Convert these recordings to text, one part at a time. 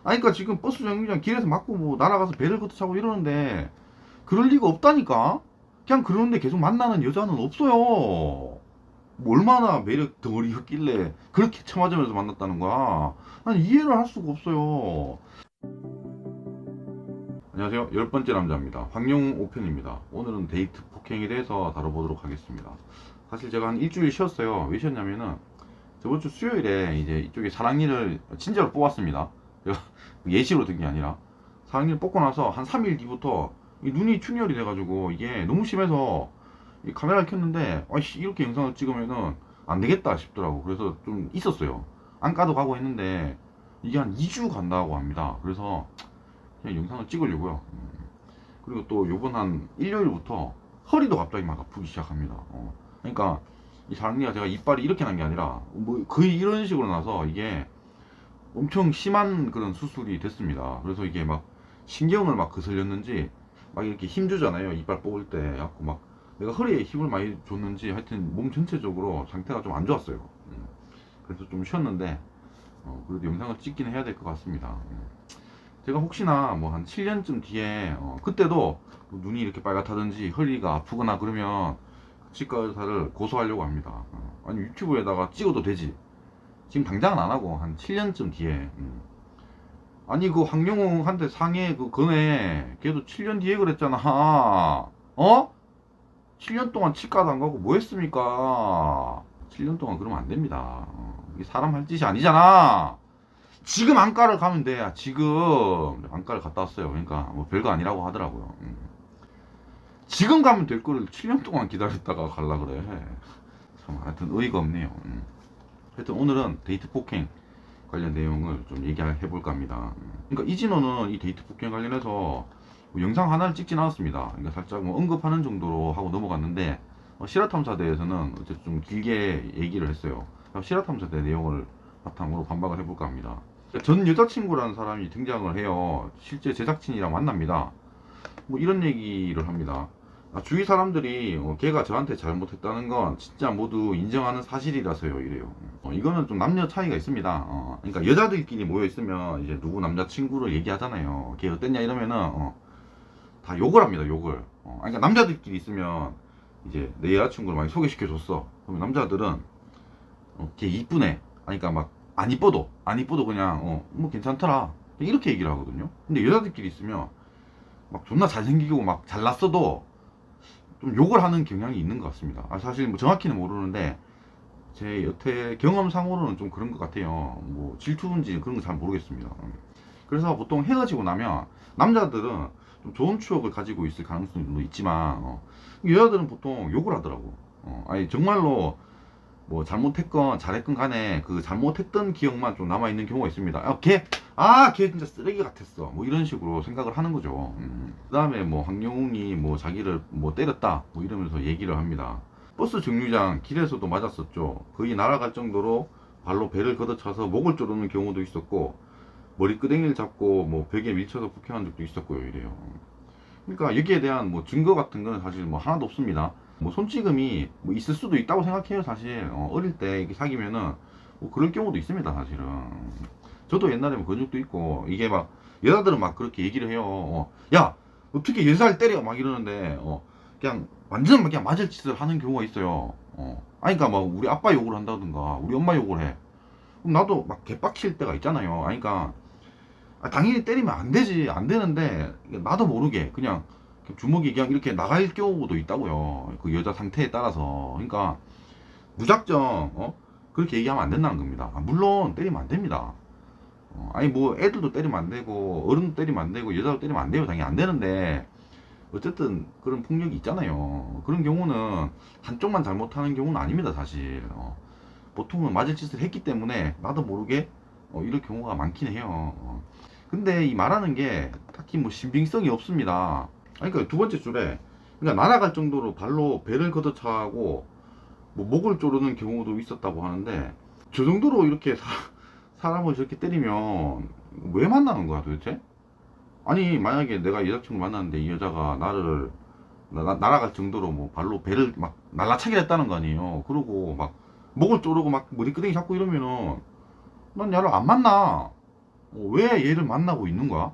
아니 그러니까 지금 버스 정류장 길에서 맞고 뭐 날아가서 배를 걷어차고 이러는데 그럴 리가 없다니까. 그냥 그러는데 계속 만나는 여자는 없어요. 뭐 얼마나 매력 덩어리였길래 그렇게 처맞으면서 만났다는 거야. 난 이해를 할 수가 없어요. 안녕하세요. 10번째 남자입니다. 황영웅 오편입니다. 오늘은 데이트 폭행에 대해서 다뤄보도록 하겠습니다. 사실 제가 한 일주일 쉬었어요. 왜 쉬었냐면은 저번 주 수요일에 이제 이쪽에 사랑니를 진짜로 뽑았습니다. 제가 예시로 든 게 아니라 사랑니를 뽑고 나서 한 3일 뒤부터 이 눈이 충혈이 돼가지고 이게 너무 심해서 이 카메라를 켰는데 아이씨 이렇게 영상을 찍으면은 안 되겠다 싶더라고. 그래서 좀 있었어요. 안과도 가고 했는데 이게 한 2주 간다고 합니다. 그래서 그냥 영상을 찍으려고요. 그리고 또 요번 한 일요일부터 허리도 갑자기 막 아프기 시작합니다. 그러니까 이 사랑니가 제가 이빨이 이렇게 난 게 아니라 뭐 거의 이런 식으로 나서 이게 엄청 심한 그런 수술이 됐습니다. 그래서 이게 막 신경을 막 거슬렸는지 막 이렇게 힘 주잖아요. 이빨 뽑을 때. 갖고 막 내가 허리에 힘을 많이 줬는지 하여튼 몸 전체적으로 상태가 좀 안 좋았어요. 그래서 좀 쉬었는데 그래도 영상을 찍긴 해야 될 것 같습니다. 제가 혹시나 뭐 한 7년쯤 뒤에 그때도 뭐 눈이 이렇게 빨갛다든지 허리가 아프거나 그러면 치과 의사를 고소하려고 합니다. 아니 유튜브에다가 찍어도 되지. 지금 당장은 안 하고 한 7년쯤 뒤에. 아니 그 황영웅한테 상해 그 거네. 걔도 7년 뒤에 그랬잖아. 7년 동안 치과도 안 가고 뭐 했습니까? 7년 동안 그러면 안 됩니다. 이게 사람 할 짓이 아니잖아. 지금 안과를 가면 돼. 지금 안과를 갔다 왔어요. 그러니까 뭐 별거 아니라고 하더라고요. 지금 가면 될 거를 7년 동안 기다렸다가 갈라 그래. 참 하여튼 의의가 없네요. 하여튼 오늘은 데이트 폭행 관련 내용을 좀 얘기해 볼까 합니다. 그러니까 이진호는 이 데이트 폭행 관련해서 뭐 영상 하나를 찍진 않았습니다. 그러니까 살짝 뭐 언급하는 정도로 하고 넘어갔는데 실화탐사대에서는 어쨌든 좀 길게 얘기를 했어요. 실화탐사대 내용을 바탕으로 반박을 해볼까 합니다. 전 여자친구라는 사람이 등장을 해요. 실제 제작진이랑 만납니다. 뭐 이런 얘기를 합니다. 주위 사람들이 걔가 저한테 잘못했다는 건 진짜 모두 인정하는 사실이라서요 이래요. 이거는 좀 남녀 차이가 있습니다. 그러니까 여자들끼리 모여 있으면 이제 누구 남자친구를 얘기하잖아요. 걔 어땠냐 이러면은 다 욕을 합니다. 욕을. 그러니까 남자들끼리 있으면 이제 내 여자친구를 많이 소개시켜 줬어. 그러면 남자들은 걔 이쁘네. 그러니까 막 안 이뻐도 그냥 뭐 괜찮더라 이렇게 얘기를 하거든요. 근데 여자들끼리 있으면 막 존나 잘생기고 막 잘났어도 좀 욕을 하는 경향이 있는 것 같습니다. 사실 뭐 정확히는 모르는데 제 여태 경험상으로는 좀 그런 것 같아요. 뭐 질투인지 그런 거 잘 모르겠습니다. 그래서 보통 헤어지고 나면 남자들은 좀 좋은 추억을 가지고 있을 가능성도 있지만 여자들은 보통 욕을 하더라고. 아니 정말로 뭐 잘못했건 잘했건 간에 그 잘못했던 기억만 좀 남아있는 경우가 있습니다. 걔 진짜 쓰레기 같았어. 뭐 이런 식으로 생각을 하는 거죠. 그 다음에 뭐 황영웅이 뭐 자기를 뭐 때렸다 뭐 이러면서 얘기를 합니다. 버스 정류장 길에서도 맞았었죠. 거의 날아갈 정도로 발로 배를 걷어차서 목을 조르는 경우도 있었고 머리끄댕이를 잡고 뭐 벽에 밀쳐서 폭행한 적도 있었고요 이래요. 그러니까 여기에 대한 뭐 증거 같은 거는 사실 뭐 하나도 없습니다. 뭐 손찌검이 뭐 있을 수도 있다고 생각해요. 사실 어릴 때 이렇게 사귀면은 뭐 그럴 경우도 있습니다. 사실은 저도 옛날에 뭐 그런 적도 있고 이게 막 여자들은 막 그렇게 얘기를 해요. 야 어떻게 여자를 때려 막 이러는데 그냥 완전 그냥 맞을 짓을 하는 경우가 있어요. 아니 그러니까 막 우리 아빠 욕을 한다든가 우리 엄마 욕을 해. 그럼 나도 막 개빡칠 때가 있잖아요. 아니 그러니까 당연히 때리면 안 되지. 안 되는데 나도 모르게 그냥 주먹이 그냥 이렇게 나갈 경우도 있다고요. 그 여자 상태에 따라서. 그러니까 무작정 그렇게 얘기하면 안 된다는 겁니다. 물론 때리면 안 됩니다. 아니 뭐 애들도 때리면 안 되고 어른도 때리면 안 되고 여자도 때리면 안 돼요. 당연히 안 되는데 어쨌든 그런 폭력이 있잖아요. 그런 경우는 한쪽만 잘못하는 경우는 아닙니다. 사실 보통은 맞을 짓을 했기 때문에 나도 모르게 이럴 경우가 많긴 해요. 근데 이 말하는 게 딱히 뭐 신빙성이 없습니다. 그러니까 두 번째 줄에 그러니까 날아갈 정도로 발로 배를 걷어차고 뭐 목을 조르는 경우도 있었다고 하는데 저 정도로 이렇게 사람을 저렇게 때리면 왜 만나는 거야 도대체? 아니 만약에 내가 여자친구 만났는데 이 여자가 나를 날아갈 정도로 뭐 발로 배를 막 날라차기를 했다는 거 아니에요. 그러고 막 목을 조르고 막 머리끄댕이 잡고 이러면은 난 야를 안 만나. 왜 얘를 만나고 있는 거야?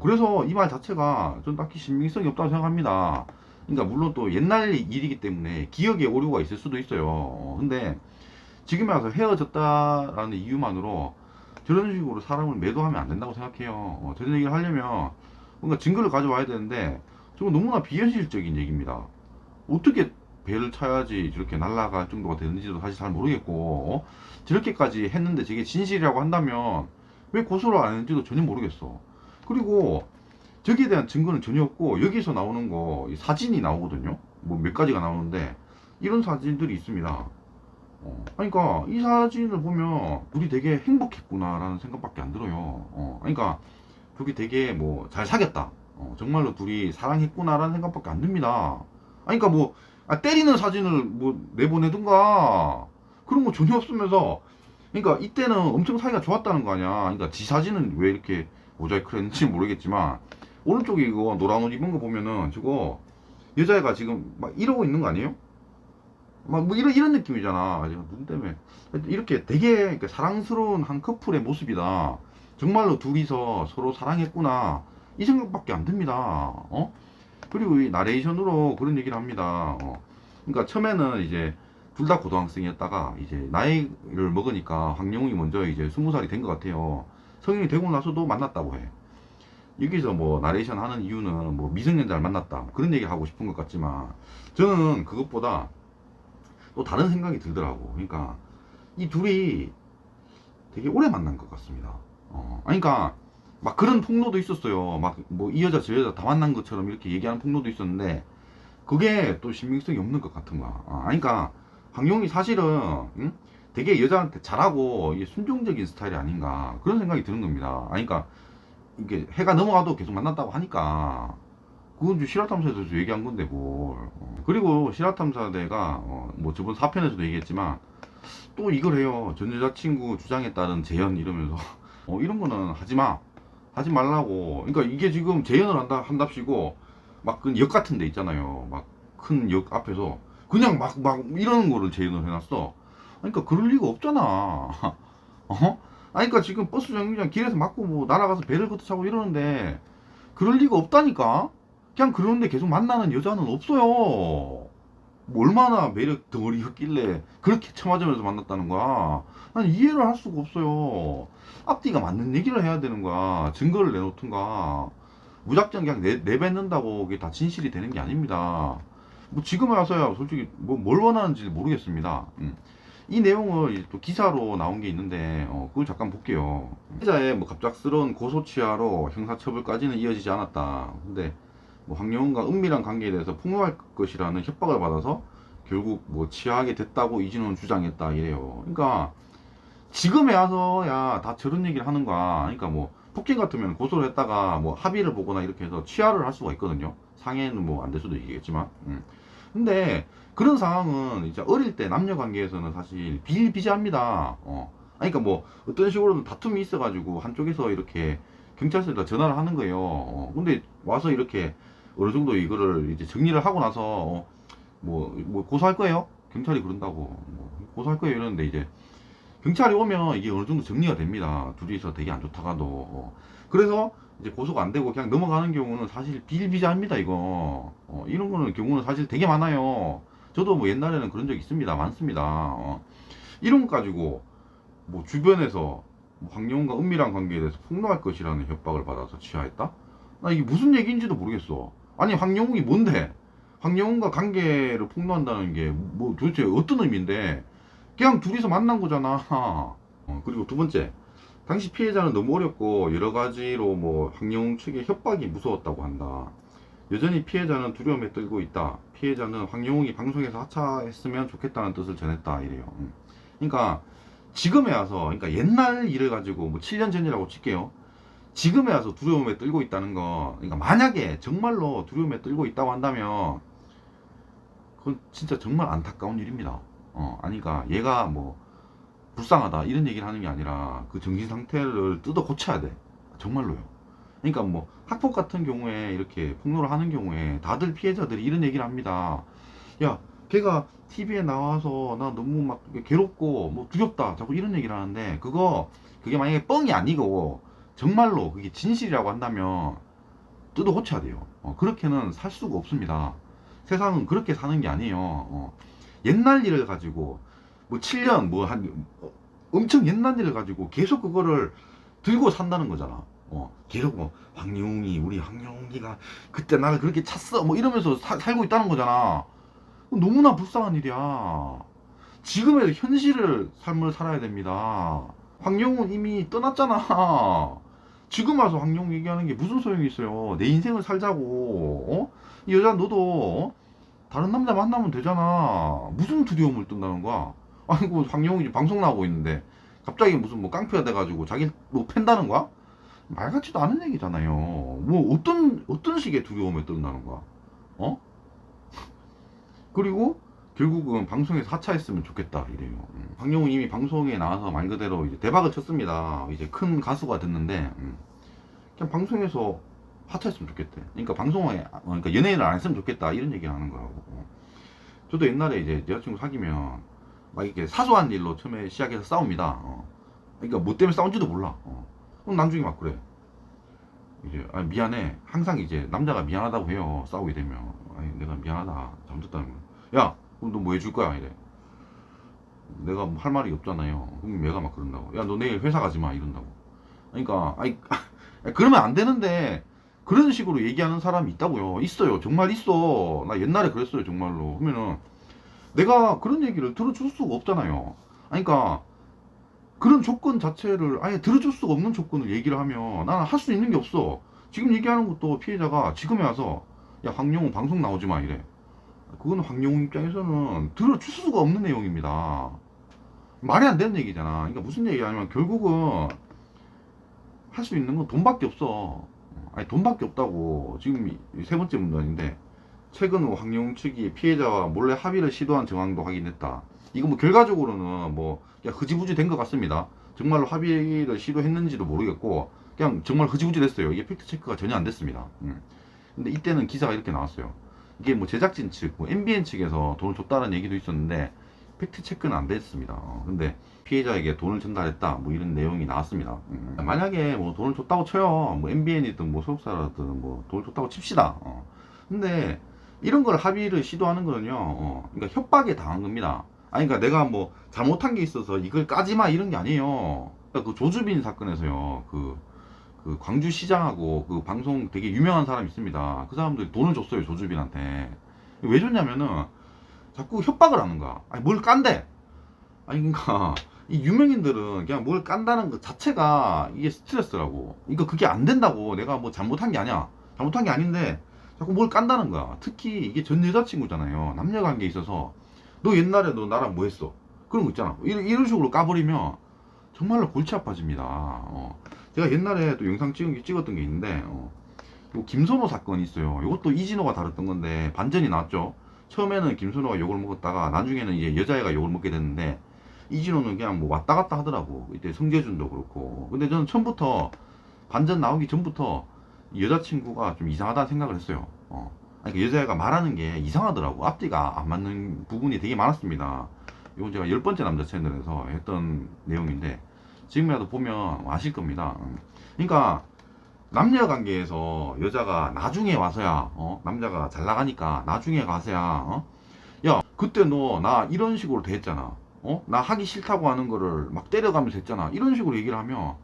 그래서 이 말 자체가 좀 딱히 신빙성이 없다고 생각합니다. 그러니까 물론 또 옛날 일이기 때문에 기억에 오류가 있을 수도 있어요. 근데 지금에 와서 헤어졌다라는 이유만으로 저런 식으로 사람을 매도하면 안 된다고 생각해요. 저런 얘기를 하려면 뭔가 증거를 가져와야 되는데 저건 너무나 비현실적인 얘기입니다. 어떻게 배를 차야지 저렇게 날아갈 정도가 되는지도 사실 잘 모르겠고, 저렇게까지 했는데 저게 진실이라고 한다면 왜 고소를 안 했는지도 전혀 모르겠어. 그리고 저기에 대한 증거는 전혀 없고 여기서 나오는 거 사진이 나오거든요. 뭐 몇 가지가 나오는데 이런 사진들이 있습니다. 그러니까 이 사진을 보면 둘이 되게 행복했구나라는 생각밖에 안 들어요. 그러니까 둘이 되게 뭐 잘 사귀었다. 정말로 둘이 사랑했구나라는 생각밖에 안 듭니다. 그러니까 뭐 때리는 사진을 뭐 내보내든가 그런 거 전혀 없으면서, 그러니까 이때는 엄청 사이가 좋았다는 거 아니야. 그러니까 지 사진은 왜 이렇게 모자이크를 했는지 모르겠지만 오른쪽에 이거 노란 옷 입은 거 보면은 저거 여자애가 지금 막 이러고 있는 거 아니에요? 막 뭐 이런 느낌이잖아. 지금 눈 때문에 이렇게 되게 그러니까 사랑스러운 한 커플의 모습이다. 정말로 둘이서 서로 사랑했구나 이 생각밖에 안 듭니다. 그리고 이 나레이션으로 그런 얘기를 합니다. 그러니까 처음에는 이제 둘 다 고등학생이었다가 이제 나이를 먹으니까 황영웅이 먼저 이제 20살이 된 것 같아요. 성인이 되고 나서도 만났다고 해. 여기서 뭐 나레이션 하는 이유는 뭐 미성년자를 만났다 그런 얘기 하고 싶은 것 같지만 저는 그것보다 또 다른 생각이 들더라고. 그러니까 이 둘이 되게 오래 만난 것 같습니다. 그러니까 막 그런 폭로도 있었어요. 막 뭐 이 여자 저 여자 다 만난 것처럼 이렇게 얘기하는 폭로도 있었는데 그게 또 신빙성이 없는 것 같은 거야. 그러니까 황용이 사실은 되게 여자한테 잘하고 순종적인 스타일이 아닌가 그런 생각이 드는 겁니다. 그러니까 이게 해가 넘어가도 계속 만났다고 하니까 그건 실화탐사에서 얘기한 건데 뭘. 그리고 실화탐사대가 뭐 저번 4편에서도 얘기했지만 또 이걸 해요. 전 여자친구 주장에 따른 재연 이러면서 이런 거는 하지마 하지 말라고. 그러니까 이게 지금 재연을 한답시고 막 그 역 같은 데 있잖아요. 막 큰 역 앞에서 그냥 막 이러는 거를 재연을 해놨어. 그러니까 그럴 리가 없잖아. 그러니까 지금 버스 정류장 길에서 맞고 뭐 날아가서 배를 걷어차고 이러는데 그럴 리가 없다니까. 그냥 그러는데 계속 만나는 여자는 없어요. 뭐 얼마나 매력 덩어리였길래 그렇게 처맞으면서 만났다는 거야. 난 이해를 할 수가 없어요. 앞뒤가 맞는 얘기를 해야 되는 거야. 증거를 내놓든가. 무작정 그냥 내뱉는다고 그게 다 진실이 되는 게 아닙니다. 뭐 지금 와서야 솔직히 뭐 뭘 원하는지 모르겠습니다. 이 내용을 또 기사로 나온 게 있는데 그걸 잠깐 볼게요. 피해자의 뭐 갑작스러운 고소치하로 형사처벌까지는 이어지지 않았다. 근데 뭐 황영훈과 은밀한 관계에 대해서 폭로할 것이라는 협박을 받아서 결국 뭐 치하하게 됐다고 이진호는 주장했다 이래요. 그러니까 지금에 와서야 다 저런 얘기를 하는 거야. 그러니까 뭐 폭행 같으면 고소를 했다가 뭐 합의를 보거나 이렇게 해서 취하를 할 수가 있거든요. 상해는 뭐 안 될 수도 있겠지만. 근데 그런 상황은 이제 어릴 때 남녀 관계에서는 사실 비일비재합니다. 그러니까 뭐 어떤 식으로든 다툼이 있어가지고 한쪽에서 이렇게 경찰서에다 전화를 하는 거예요. 근데 와서 이렇게 어느 정도 이거를 이제 정리를 하고 나서 뭐 고소할 거예요? 경찰이 그런다고 뭐 고소할 거예요 이러는데 이제 경찰이 오면 이게 어느 정도 정리가 됩니다. 둘이서 되게 안 좋다가도. 그래서 이제 고소가 안 되고 그냥 넘어가는 경우는 사실 비일비재합니다, 이거. 이런 거는 경우는 사실 되게 많아요. 저도 뭐 옛날에는 그런 적 있습니다. 많습니다. 이런 거 가지고 뭐 주변에서 뭐 황영훈과 은밀한 관계에 대해서 폭로할 것이라는 협박을 받아서 취하했다? 나 이게 무슨 얘기인지도 모르겠어. 아니, 황영훈이 뭔데? 황영훈과 관계를 폭로한다는 게 뭐 도대체 어떤 의미인데? 그냥 둘이서 만난 거잖아. 그리고 두 번째, 당시 피해자는 너무 어렵고 여러 가지로 뭐 황영웅 측의 협박이 무서웠다고 한다. 여전히 피해자는 두려움에 떨고 있다. 피해자는 황영웅이 방송에서 하차했으면 좋겠다는 뜻을 전했다 이래요. 그러니까 지금에 와서, 그러니까 옛날 일을 가지고 뭐 7년 전이라고 칠게요. 지금에 와서 두려움에 떨고 있다는 거, 그러니까 만약에 정말로 두려움에 떨고 있다고 한다면 그건 진짜 정말 안타까운 일입니다. 아니까 얘가 뭐 불쌍하다 이런 얘기를 하는 게 아니라 그 정신 상태를 뜯어 고쳐야 돼. 정말로요. 그러니까 뭐 학폭 같은 경우에 이렇게 폭로를 하는 경우에 다들 피해자들이 이런 얘기를 합니다. 야, 걔가 TV에 나와서 나 너무 막 괴롭고 뭐 두렵다 자꾸 이런 얘기를 하는데 그게 만약에 뻥이 아니고 정말로 그게 진실이라고 한다면 뜯어 고쳐야 돼요. 그렇게는 살 수가 없습니다. 세상은 그렇게 사는 게 아니에요. 옛날 일을 가지고 뭐 7년 뭐 한 엄청 옛날 일을 가지고 계속 그거를 들고 산다는 거잖아. 계속 뭐 우리 황영웅이가 그때 나를 그렇게 찼어 뭐 이러면서 살고 있다는 거잖아. 너무나 불쌍한 일이야. 지금의 현실을 삶을 살아야 됩니다. 황영웅은 이미 떠났잖아. 지금 와서 황영웅 얘기하는 게 무슨 소용이 있어요. 내 인생을 살자고. 이 여자 너도 다른 남자 만나면 되잖아. 무슨 두려움을 뜬다는 거야. 아이고 황영웅이 지금 방송 나오고 있는데 갑자기 무슨 뭐 깡패가 돼가지고 자기 뭐 팬다는 거야? 말 같지도 않은 얘기잖아요. 뭐 어떤 식의 두려움을 뜬다는 거야. 그리고 결국은 방송에서 하차했으면 좋겠다 이래요. 황영웅 이미 방송에 나와서 말 그대로 이제 대박을 쳤습니다. 이제 큰 가수가 됐는데 그냥 방송에서 하차했으면 좋겠대. 그러니까 방송에 그러니까 연예인을 안 했으면 좋겠다 이런 얘기를 하는 거라고. 저도 옛날에 이제 여자친구 사귀면 막 이렇게 사소한 일로 처음에 시작해서 싸웁니다. 그러니까 뭐 때문에 싸운지도 몰라. 그럼 나중에 막 그래. 이제 미안해. 항상 이제 남자가 미안하다고 해요. 싸우게 되면. 내가 미안하다. 잘못했다는 거. 야, 그럼 너 뭐 해줄 거야? 이래. 내가 뭐 할 말이 없잖아요. 그럼 얘가 막 그런다고. 야, 너 내일 회사 가지 마. 이런다고. 그러니까 그러면 안 되는데 그런 식으로 얘기하는 사람이 있다고요. 있어요. 정말 있어. 나 옛날에 그랬어요. 정말로. 그러면은 내가 그런 얘기를 들어줄 수가 없잖아요. 그러니까 그런 조건 자체를 아예 들어줄 수가 없는 조건을 얘기를 하면 나는 할 수 있는 게 없어. 지금 얘기하는 것도 피해자가 지금에 와서 야 황영웅 방송 나오지 마 이래. 그건 황영웅 입장에서는 들어줄 수가 없는 내용입니다. 말이 안 되는 얘기잖아. 그러니까 무슨 얘기냐면 결국은 할 수 있는 건 돈밖에 없어. 아니 돈밖에 없다고. 지금 세 번째 문단인데 최근 황영웅 측이 피해자와 몰래 합의를 시도한 정황도 확인했다. 이거 뭐 결과적으로는 뭐 그냥 흐지부지 된 것 같습니다. 정말로 합의를 시도했는지도 모르겠고 그냥 정말 흐지부지 됐어요. 이게 팩트 체크가 전혀 안 됐습니다. 근데 이때는 기사가 이렇게 나왔어요. 이게 뭐 제작진 측, 뭐 MBN 측에서 돈을 줬다는 얘기도 있었는데 팩트 체크는 안 됐습니다. 근데 피해자에게 돈을 전달했다 뭐 이런 내용이 나왔습니다. 만약에 뭐 돈을 줬다고 쳐요. 뭐 MBN이든 뭐 소속사라든 뭐 돈을 줬다고 칩시다. 근데 이런 걸 합의를 시도하는 거는요. 그러니까 협박에 당한 겁니다. 아니 그러니까 내가 뭐 잘못한 게 있어서 이걸 까지 마 이런 게 아니에요. 그러니까 그 조주빈 사건에서요. 그 광주시장하고 그 방송 되게 유명한 사람 있습니다. 그 사람들이 돈을 줬어요. 조주빈한테. 왜 줬냐면은 자꾸 협박을 하는 거야. 아니 뭘 깐대. 아니 그러니까 이 유명인들은 그냥 뭘 깐다는 것 자체가 이게 스트레스라고. 그러니까 그게 안 된다고. 내가 뭐 잘못한 게 아니야. 잘못한 게 아닌데 자꾸 뭘 깐다는 거야. 특히 이게 전 여자친구잖아요. 남녀관계에 있어서 너 옛날에 너 나랑 뭐 했어? 그런 거 있잖아. 이런 식으로 까버리면 정말로 골치 아파집니다. 제가 옛날에 또 영상 찍었던 게 있는데 요 김선호 사건이 있어요. 이것도 이진호가 다뤘던 건데 반전이 나왔죠. 처음에는 김선호가 욕을 먹었다가 나중에는 이제 여자애가 욕을 먹게 됐는데 이진호는 그냥 뭐 왔다 갔다 하더라고. 이때 성재준도 그렇고. 근데 저는 처음부터 반전 나오기 전부터 여자친구가 좀 이상하다는 생각을 했어요. 그 여자애가 말하는 게 이상하더라고. 앞뒤가 안 맞는 부분이 되게 많았습니다. 이건 제가 10번째 남자 채널에서 했던 내용인데 지금이라도 보면 아실 겁니다. 그러니까 남녀 관계에서 여자가 나중에 와서야 남자가 잘 나가니까 나중에 가서야 야 그때 너 나 이런 식으로 대했잖아. 나 하기 싫다고 하는 거를 막 때려가면서 했잖아. 이런 식으로 얘기를 하면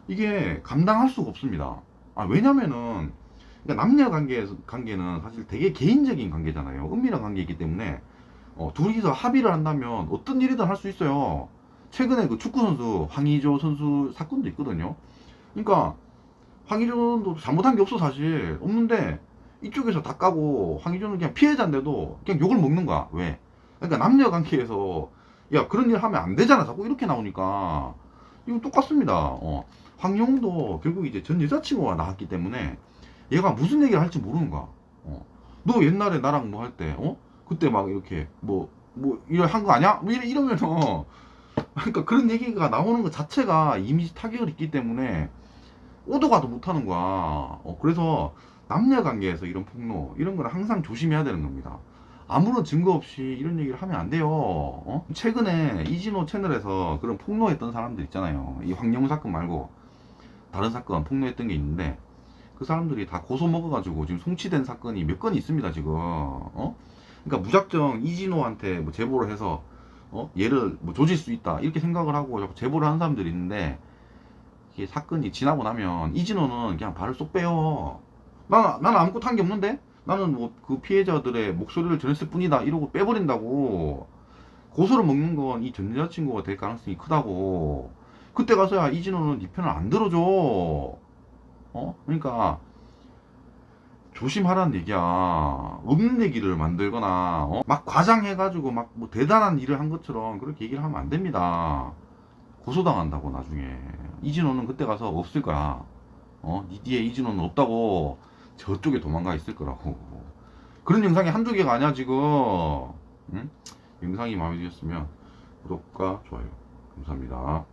이게 감당할 수가 없습니다. 왜냐면은 그러니까 남녀 관계는 사실 되게 개인적인 관계잖아요. 은밀한 관계이기 때문에 둘이서 합의를 한다면 어떤 일이든 할 수 있어요. 최근에 그 축구 선수 황의조 선수 사건도 있거든요. 그러니까 황의조도 잘못한 게 없어 사실 없는데 이쪽에서 다 까고 황의조는 그냥 피해자인데도 그냥 욕을 먹는 거야. 왜? 그러니까 남녀 관계에서 야 그런 일 하면 안 되잖아. 자꾸 이렇게 나오니까 이거 똑같습니다. 황영웅도 결국 이제 전 여자친구가 나왔기 때문에 얘가 무슨 얘기를 할지 모르는 거야. 너 옛날에 나랑 뭐 할 때, 그때 막 이렇게 이런 한 거 아니야? 뭐 이러면은 그러니까 그런 얘기가 나오는 것 자체가 이미지 타격을 입기 때문에 오도 가도 못하는 거야. 그래서 남녀 관계에서 이런 폭로 이런 건 항상 조심해야 되는 겁니다. 아무런 증거 없이 이런 얘기를 하면 안 돼요. 최근에 이진호 채널에서 그런 폭로했던 사람들 있잖아요. 이 황영웅 사건 말고 다른 사건 폭로했던 게 있는데 그 사람들이 다 고소 먹어가지고 지금 송치된 사건이 몇 건이 있습니다 지금. 그러니까 무작정 이진호한테 뭐 제보를 해서 얘를 뭐 조질 수 있다 이렇게 생각을 하고 자꾸 제보를 하는 사람들이 있는데 이게 사건이 지나고 나면 이진호는 그냥 발을 쏙 빼요. 나는 아무것도 한 게 없는데 나는 뭐 그 피해자들의 목소리를 전했을 뿐이다 이러고 빼버린다고. 고소를 먹는 건 이 전 여자친구가 될 가능성이 크다고. 그때 가서야 이진호는 네 편을 안 들어줘. 그러니까 조심하라는 얘기야. 없는 얘기를 만들거나 막 과장해가지고 막 뭐 대단한 일을 한 것처럼 그렇게 얘기를 하면 안 됩니다. 고소당한다고 나중에. 이진호는 그때 가서 없을 거야. 니 뒤에 이진호는 없다고 저쪽에 도망가 있을 거라고. 그런 영상이 한두 개가 아니야 지금. 응? 영상이 마음에 드셨으면 구독과 좋아요 감사합니다.